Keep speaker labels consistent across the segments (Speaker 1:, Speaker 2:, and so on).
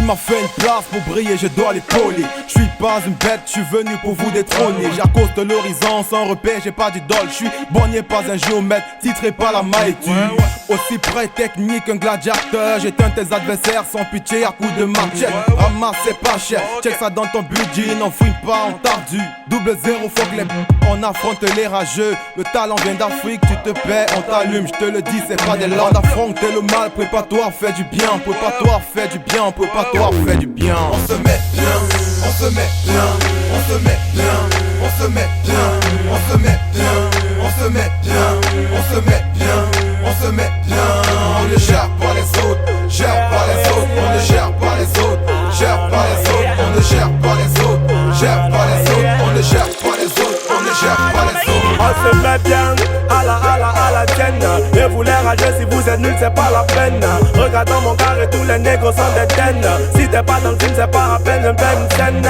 Speaker 1: m'as fait une place pour briller, je dois l'épauler. Je suis pas une bête, je suis venu pour vous détrôner. J'accoste l'horizon sans repère, j'ai pas d'idole. Je suis borné, pas un géomètre, titré par la maïtu. Aussi près technique qu'un gladiateur, j'éteins tes adversaires sans pitié à coups de machette. Ramasse c'est pas cher, check ça dans ton budget, n'en fouille pas en tardu. Double zéro, faut que les on affronte les rageux. Le talent vient d'Afrique, tu te paies, on t'allume, je te le dis, c'est pas des langues. On affronte le mal, prépare-toi, fais du bien. Prépare-toi, fais du bien, prépare-toi, fais du bien.
Speaker 2: On se met bien, on se met bien, on se met bien, on se met bien, on se met bien, on se met bien, on se met bien, on se met bien. On ne gère pas les autres, gère pas les autres, on ne gère pas les autres, gère pas les autres, on ne gère pas les autres, gère pas les autres, on ne gère pas les autres, on ne gère pas les autres.
Speaker 3: On se met bien à la tienne. Et vous les rageux, si vous êtes nuls, c'est pas la peine. Regarde dans mon carré, tous les négros sont des tennes. Si t'es pas dans le film, c'est pas à peine une scène.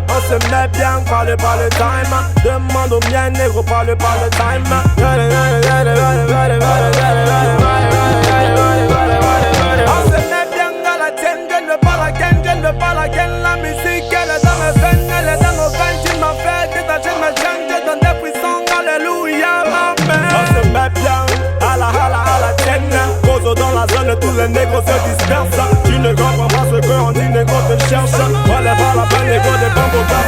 Speaker 3: On se met bien, parle pas le time. Demande aux miens, négro, parle pas le time. On se met bien à la tienne, gueule pas la gaine, gueule pas la gaine. La musique, elle est dans mes veines, elle est dans nos veines. Tu m'as fait détacher mes chaînes, je donne des puissants, alléluia, ma mère. On se met bien à la tienne. Cause dans la zone, tous les négros se dispersent. Tu ne comprends pas ce qu'on dit, négro te cherche. Voilà pas la peine, négro, des bambous, ta